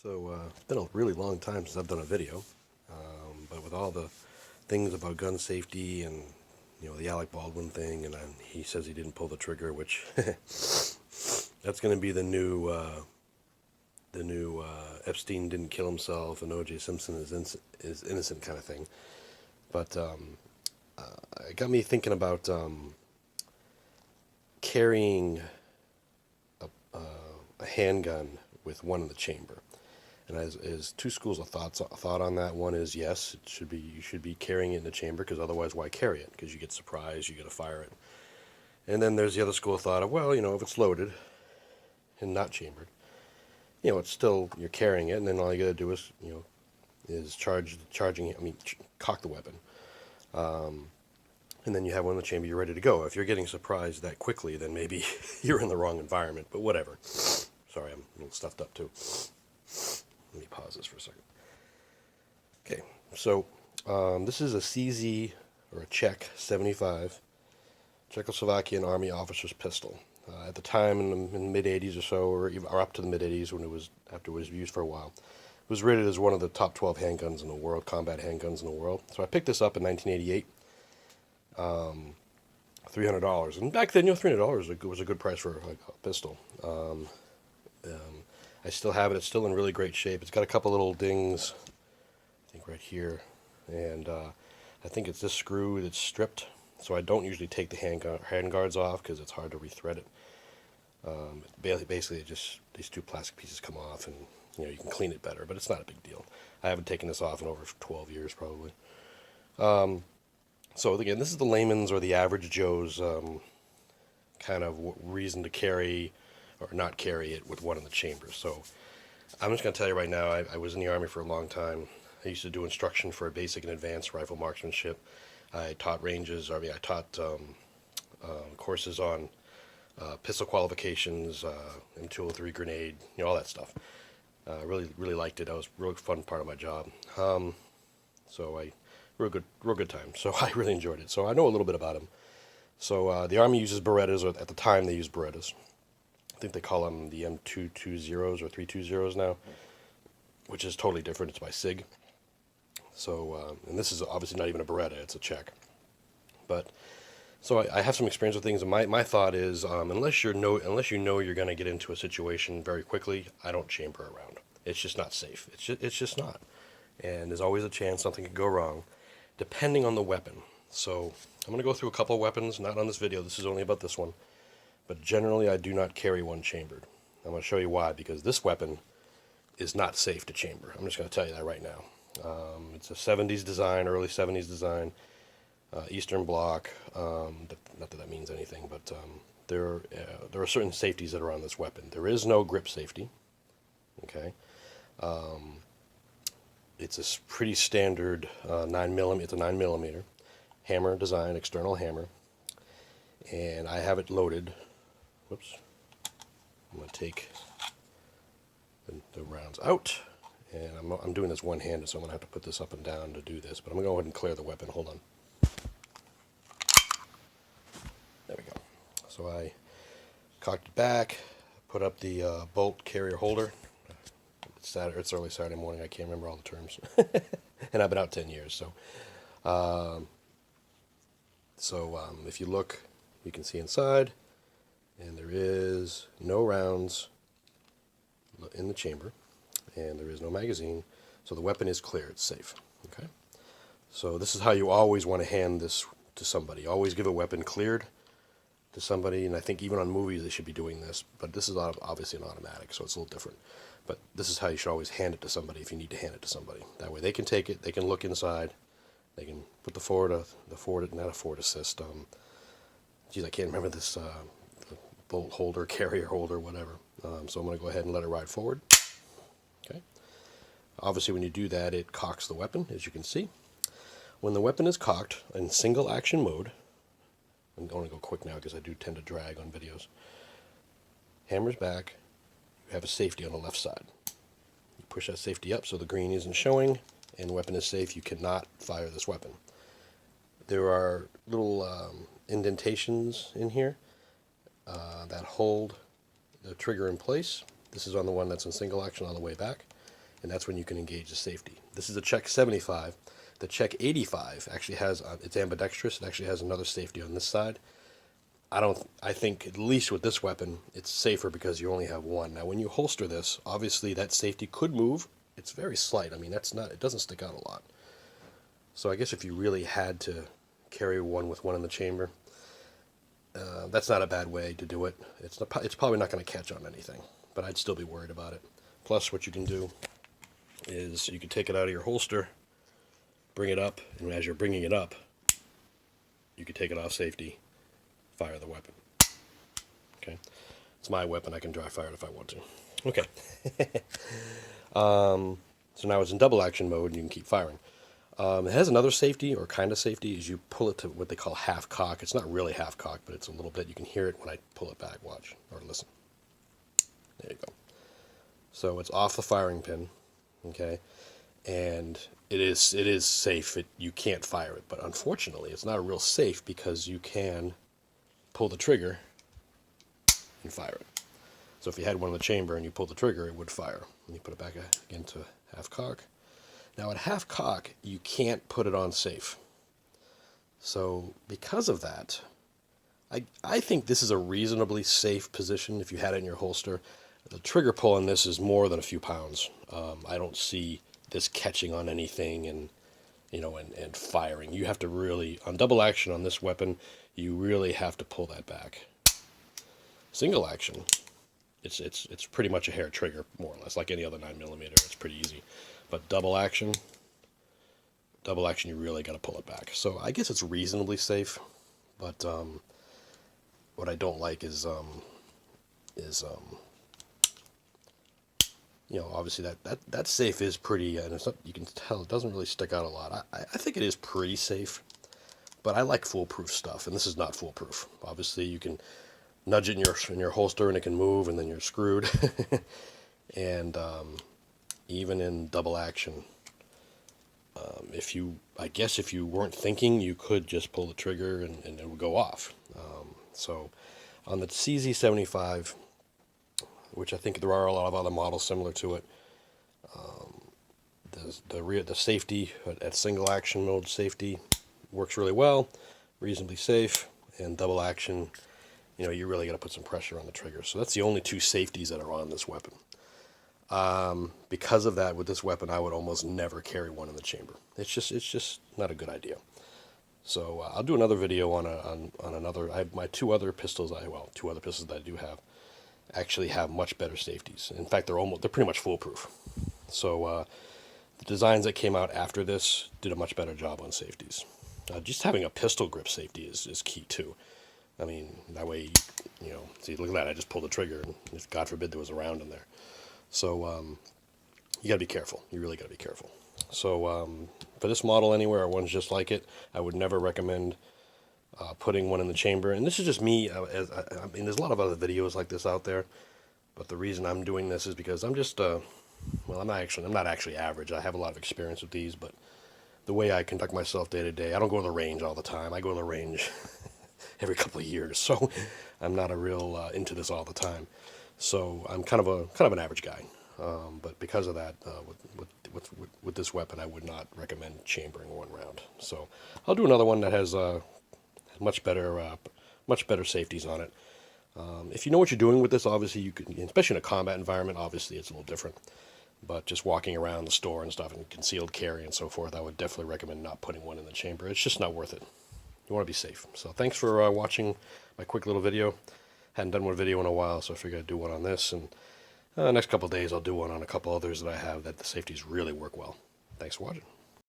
It's been a really long time since I've done a video, but with all the things about gun safety and the Alec Baldwin thing, and then he says he didn't pull the trigger, which that's going to be the new Epstein didn't kill himself and O.J. Simpson is innocent kind of thing. But it got me thinking about carrying a handgun with one in the chamber. And as two schools of thought on that. One is yes, you should be carrying it in the chamber because otherwise why carry it? Because you get surprised, you got to fire it. And then there's the other school of thought of well, if it's loaded and not chambered, it's still you're carrying it, and then all you got to do is charging it. Cock the weapon, and then you have one in the chamber. You're ready to go. If you're getting surprised that quickly, then maybe you're in the wrong environment. But whatever. Sorry, I'm a little stuffed up too. Let me pause this for a second. Okay, so this is a CZ or a Czech 75 Czechoslovakian Army officer's pistol. At the time, in the mid 80s or so, or up to the mid 80s, after it was used for a while, it was rated as one of the top 12 handguns in the world, combat handguns in the world. So I picked this up in 1988, $300, and back then, $300 was a good price for a pistol. I still have it. It's still in really great shape. It's got a couple little dings, I think right here, and I think it's this screw that's stripped. So I don't usually take the hand guards off because it's hard to rethread it. Basically, just these two plastic pieces come off, and you can clean it better, but it's not a big deal. I haven't taken this off in over 12 years probably. So again, this is the layman's or the average Joe's kind of reason to carry or not carry it with one in the chamber. So I'm just going to tell you right now, I was in the Army for a long time. I used to do instruction for basic and advanced rifle marksmanship. I taught ranges. I taught courses on pistol qualifications, M203 grenade, all that stuff. Really liked it. That was a really fun part of my job. Real good time. So I really enjoyed it. So I know a little bit about them. So the Army uses Berettas, or at the time they used Berettas. I think they call them the M220s or 320s now, which is totally different. It's by SIG. So, and this is obviously not even a Beretta, it's a Czech. But, so I have some experience with things, and my thought is, unless you know you're going to get into a situation very quickly, I don't chamber around. It's just not safe. It's just not. And there's always a chance something could go wrong, depending on the weapon. So, I'm going to go through a couple of weapons, not on this video, this is only about this one. But generally, I do not carry one chambered. I'm going to show you why, because this weapon is not safe to chamber. I'm just going to tell you that right now. It's a 70s design, early 70s design, Eastern Bloc. Not that means anything, but there are certain safeties that are on this weapon. There is no grip safety. Okay, it's a pretty standard 9mm. It's a 9mm hammer design, external hammer, and I have it loaded. Whoops. I'm going to take the rounds out, and I'm doing this one-handed, so I'm going to have to put this up and down to do this, but I'm going to go ahead and clear the weapon. Hold on. There we go. So I cocked it back, put up the bolt carrier holder. It's early Saturday morning. I can't remember all the terms. And I've been out 10 years, so. If you look, you can see inside, and there is no rounds in the chamber, and there is no magazine, so the weapon is clear, it's safe. Okay, so this is how you always want to hand this to somebody. Always give a weapon cleared to somebody, and I think even on movies they should be doing this, but this is obviously an automatic, so it's a little different. But this is how you should always hand it to somebody if you need to hand it to somebody. That way they can take it, they can look inside, they can put the forward assist. I can't remember this bolt holder, carrier holder, whatever. So I'm going to go ahead and let it ride forward. Okay. Obviously, when you do that, it cocks the weapon, as you can see. When the weapon is cocked in single action mode, I'm going to go quick now because I do tend to drag on videos. Hammer's back. You have a safety on the left side. You push that safety up so the green isn't showing, and the weapon is safe. You cannot fire this weapon. There are little indentations in here that hold the trigger in place. This is on the one that's in single action on the way back. and that's when you can engage the safety. This is a Czech 75. The Czech 85 actually has, it's ambidextrous, it actually has another safety on this side. I think at least with this weapon, it's safer because you only have one. Now when you holster this, obviously that safety could move. It's very slight. I mean, it doesn't stick out a lot. So I guess if you really had to carry one with one in the chamber, that's not a bad way to do it. It's probably not going to catch on anything, but I'd still be worried about it. Plus, what you can do is you can take it out of your holster, bring it up, and as you're bringing it up, you can take it off safety, fire the weapon. Okay, it's my weapon. I can dry fire it if I want to. Okay. So now it's in double action mode, and you can keep firing. It has another safety, or kind of safety, is you pull it to what they call half cock. It's not really half cock, but it's a little bit. You can hear it when I pull it back. Watch, or listen. There you go. So it's off the firing pin, okay, and it is safe. You can't fire it, but unfortunately, it's not real safe because you can pull the trigger and fire it. So if you had one in the chamber and you pull the trigger, it would fire. And you put it back again to half cock. Now at half cock, you can't put it on safe. So because of that, I think this is a reasonably safe position if you had it in your holster. The trigger pull on this is more than a few pounds. I don't see this catching on anything and firing. You have to really, on double action on this weapon, you really have to pull that back. Single action, it's pretty much a hair trigger, more or less, like any other 9mm. It's pretty easy. But double action, you really got to pull it back. So I guess it's reasonably safe, but what I don't like is obviously that safe is pretty, and it's not, you can tell it doesn't really stick out a lot. I think it is pretty safe, but I like foolproof stuff, and this is not foolproof. Obviously, you can nudge it in your holster, and it can move, and then you're screwed. And even in double action, if you weren't thinking, you could just pull the trigger and it would go off. So on the CZ75, which I think there are a lot of other models similar to it, the safety at single action mode safety works really well, reasonably safe, and double action, you really got to put some pressure on the trigger. So that's the only two safeties that are on this weapon. Because of that, with this weapon, I would almost never carry one in the chamber. It's just not a good idea. So I'll do another video on another. I have my two other pistols that I do have actually have much better safeties. In fact, they're pretty much foolproof. So the designs that came out after this did a much better job on safeties. Just having a pistol grip safety is key too. I mean, that way, see, look at that. I just pulled the trigger, and if God forbid there was a round in there. So you got to be careful. You really got to be careful. So for this model anywhere, or ones just like it, I would never recommend putting one in the chamber. And this is just me. I mean, there's a lot of other videos like this out there, but the reason I'm doing this is because I'm just well, I'm not actually average. I have a lot of experience with these, but the way I conduct myself day to day, I don't go to the range all the time. I go to the range every couple of years, so I'm not a real into this all the time. So I'm kind of an average guy. But because of that, with this weapon, I would not recommend chambering one round. So I'll do another one that has much better safeties on it. If you know what you're doing with this, obviously you can, especially in a combat environment, obviously it's a little different. But just walking around the store and stuff and concealed carry and so forth, I would definitely recommend not putting one in the chamber. It's just not worth it. You want to be safe. So thanks for watching my quick little video. Hadn't done one video in a while, so I figured I'd do one on this. And the next couple of days, I'll do one on a couple others that I have that the safeties really work well. Thanks for watching.